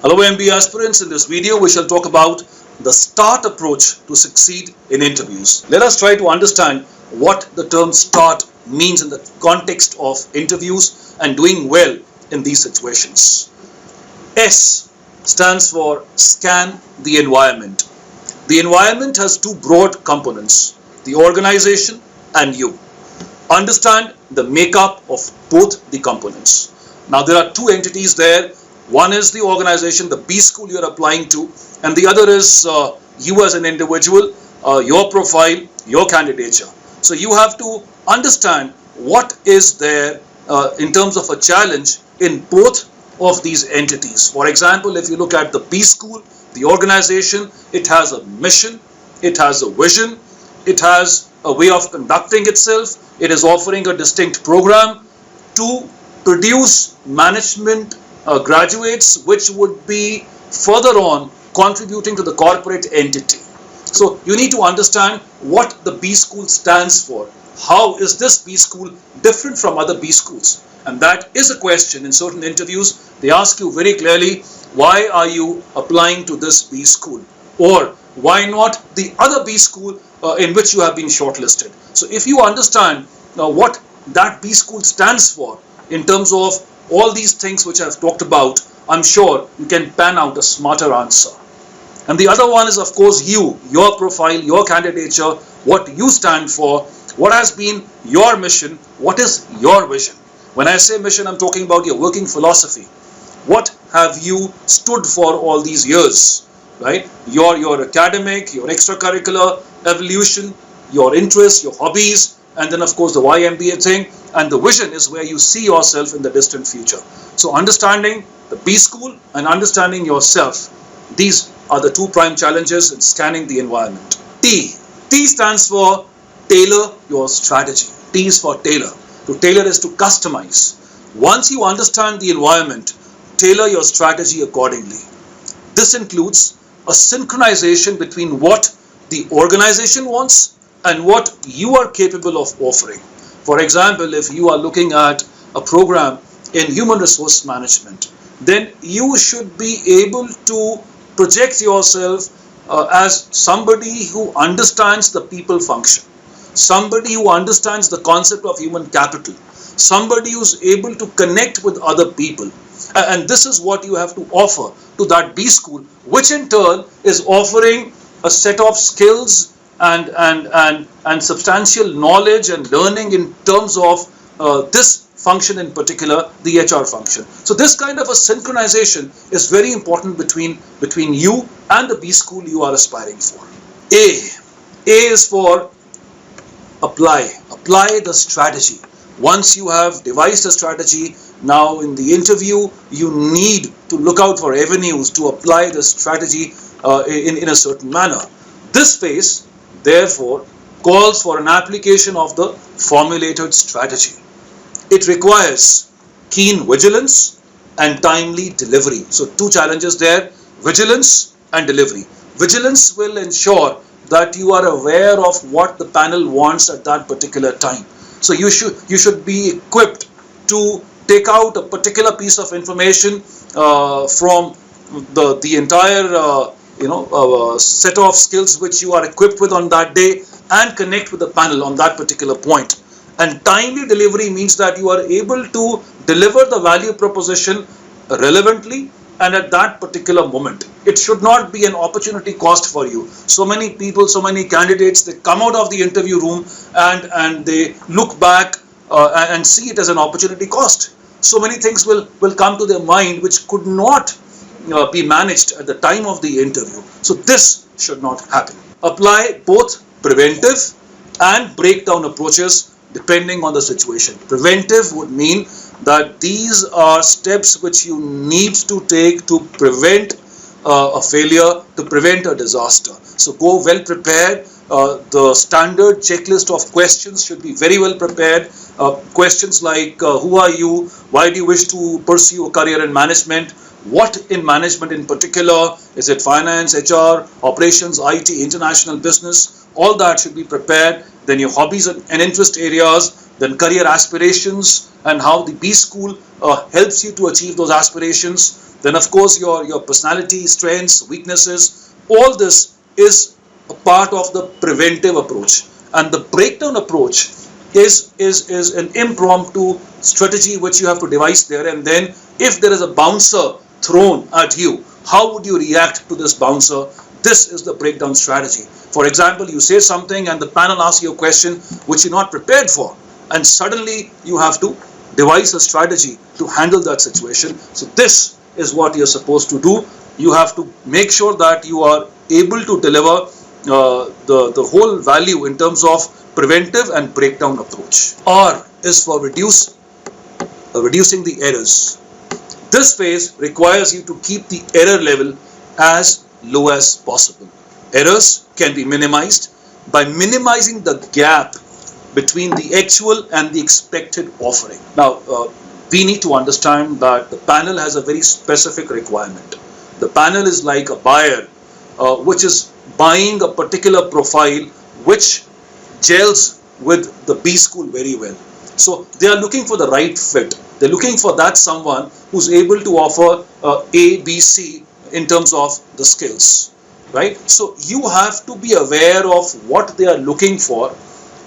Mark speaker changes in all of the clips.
Speaker 1: Hello MBA aspirants, in this video we shall talk about the START approach to succeed in interviews. Let us try to understand what the term START means in the context of interviews and doing well in these situations. S stands for scan the environment. The environment has two broad components, the organization and you. Understand the makeup of both the components. Now there are two entities there. One is the organization, the B school you are applying to, and the other is you as an individual, your profile, your candidature. So you have to understand what is there in terms of a challenge in both of these entities. For example, if you look at the B school, the organization, it has a mission, it has a vision, it has a way of conducting itself, it is offering a distinct program to produce management graduates which would be further on contributing to the corporate entity. So you need to understand what the B school stands for. How is this B school different from other B schools? And that is a question in certain interviews. They ask you very clearly, why are you applying to this B school? Or why not the other B school in which you have been shortlisted? So if you understand what that B school stands for in terms of all these things which I've talked about, I'm sure you can pan out a smarter answer. And the other one is, of course, you, your profile, your candidature, what you stand for, what has been your mission, what is your vision. When I say mission, I'm talking about your working philosophy. What have you stood for all these years, right? Your academic, your extracurricular evolution, your interests, your hobbies, and then of course the why MBA thing. And the vision is where you see yourself in the distant future. So understanding the B school and understanding yourself, these are the two prime challenges in scanning the environment. T stands for tailor your strategy. T is for tailor. To tailor is to customize. Once you understand the environment, tailor your strategy accordingly. This includes a synchronization between what the organization wants and what you are capable of offering. For example, if you are looking at a program in human resource management, then you should be able to project yourself as somebody who understands the people function, somebody who understands the concept of human capital, somebody who's able to connect with other people. And this is what you have to offer to that B school, which in turn is offering a set of skills and substantial knowledge and learning in terms of this function in particular, the HR function. So this kind of a synchronization is very important between you and the B school you are aspiring for. A is for apply the strategy. Once you have devised a strategy, now in the interview you need to look out for avenues to apply the strategy in a certain manner. This phase therefore calls for an application of the formulated strategy. It requires keen vigilance and timely delivery. So two challenges there, vigilance and delivery. Vigilance will ensure that you are aware of what the panel wants at that particular time. So you should be equipped to take out a particular piece of information from the entire set of skills which you are equipped with on that day and connect with the panel on that particular point. And timely delivery means that you are able to deliver the value proposition relevantly and at that particular moment. It should not be an opportunity cost for you. So many people, so many candidates, they come out of the interview room and they look back and see it as an opportunity cost. So many things will come to their mind which could not be managed at the time of the interview. So this should not happen. Apply both preventive and breakdown approaches depending on the situation. Preventive would mean that these are steps which you need to take to prevent a failure, to prevent a disaster. So go well prepared. The standard checklist of questions should be very well prepared. Questions like who are you, why do you wish to pursue a career in management, what in management in particular, is it finance, HR, operations, IT, international business, all that should be prepared. Then your hobbies and interest areas, then career aspirations and how the B school helps you to achieve those aspirations. Then of course your personality, strengths, weaknesses, all this is a part of the preventive approach. And the breakdown approach is an impromptu strategy which you have to devise there, and then if there is a bouncer thrown at you, how would you react to this bouncer? This is the breakdown strategy. For example, you say something and the panel asks you a question which you're not prepared for, and suddenly you have to devise a strategy to handle that situation. So this is what you're supposed to do. You have to make sure that you are able to deliver the whole value in terms of preventive and breakdown approach. R is for reducing the errors. This phase requires you to keep the error level as low as possible. Errors can be minimized by minimizing the gap between the actual and the expected offering. Now, we need to understand that the panel has a very specific requirement. The panel is like a buyer which is buying a particular profile which gels with the B school very well. So they are looking for the right fit. They're looking for that someone who's able to offer A, B, C in terms of the skills, right? So you have to be aware of what they are looking for,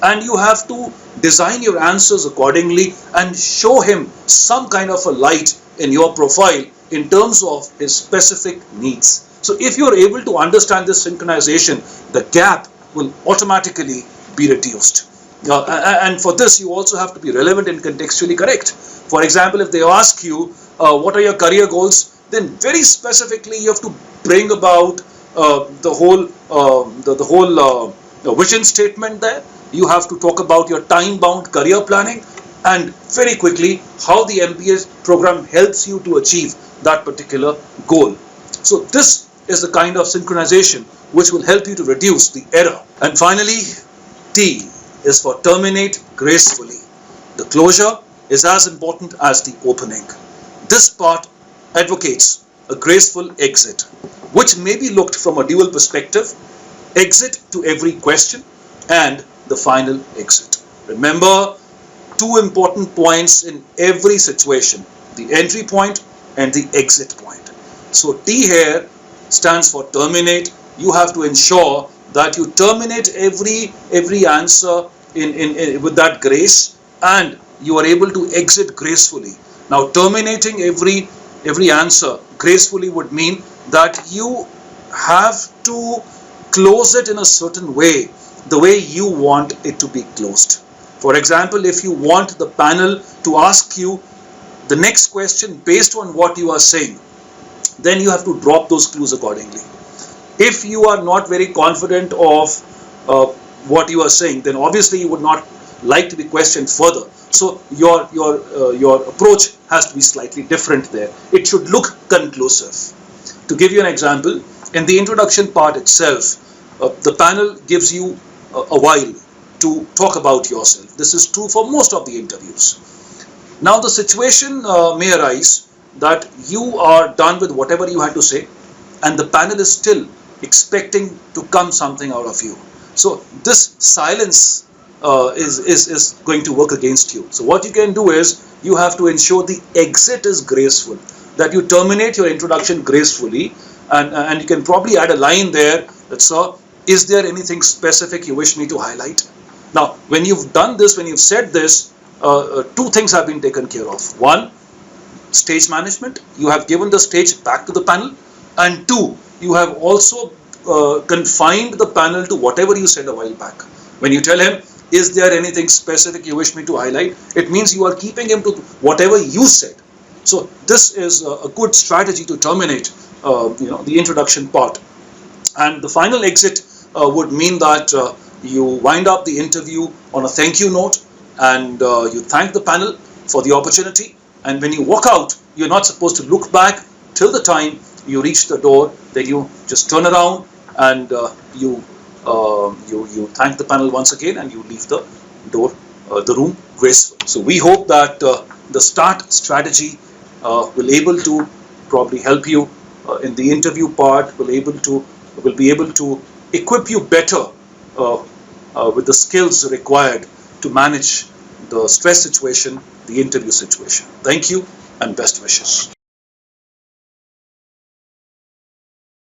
Speaker 1: and you have to design your answers accordingly and show him some kind of a light in your profile in terms of his specific needs. So if you're able to understand this synchronization, the gap will automatically be reduced. And for this, you also have to be relevant and contextually correct. For example, if they ask you, what are your career goals? Then very specifically, you have to bring about the whole vision statement there. You have to talk about your time-bound career planning, and very quickly how the MBA program helps you to achieve that particular goal. So this is the kind of synchronization which will help you to reduce the error. And finally, T is for terminate gracefully. The closure is as important as the opening. This part advocates a graceful exit, which may be looked from a dual perspective: exit to every question and the final exit. Remember, two important points in every situation: the entry point and the exit point. So T here stands for terminate. You have to ensure that you terminate every answer with that grace, and you are able to exit gracefully. Now, terminating every answer gracefully would mean that you have to close it in a certain way, the way you want it to be closed. For example, if you want the panel to ask you the next question based on what you are saying, then you have to drop those clues accordingly. If you are not very confident of what you are saying, then obviously you would not like to be questioned further. So your approach has to be slightly different there. It should look conclusive. To give you an example, in the introduction part itself, the panel gives you a while to talk about yourself. This is true for most of the interviews. Now the situation may arise that you are done with whatever you had to say, and the panel is still expecting to come something out of you. So this silence is going to work against you. So what you can do is you have to ensure the exit is graceful, that you terminate your introduction gracefully, and you can probably add a line there that, sir, is there anything specific you wish me to highlight? Now, when you've done this, when you've said this, two things have been taken care of. One, stage management. You have given the stage back to the panel, and two, you have also confined the panel to whatever you said a while back. When you tell him, is there anything specific you wish me to highlight, it means you are keeping him to whatever you said. So this is a good strategy to terminate the introduction part. And the final exit would mean that you wind up the interview on a thank you note, and you thank the panel for the opportunity. And when you walk out, you're not supposed to look back till the time you reach the door. Then you just turn around and you thank the panel once again, and you leave the room graceful. So we hope that the START strategy will able to probably help you in the interview part. Will be able to equip you better with the skills required to manage the stress situation, the interview situation. Thank you and best wishes.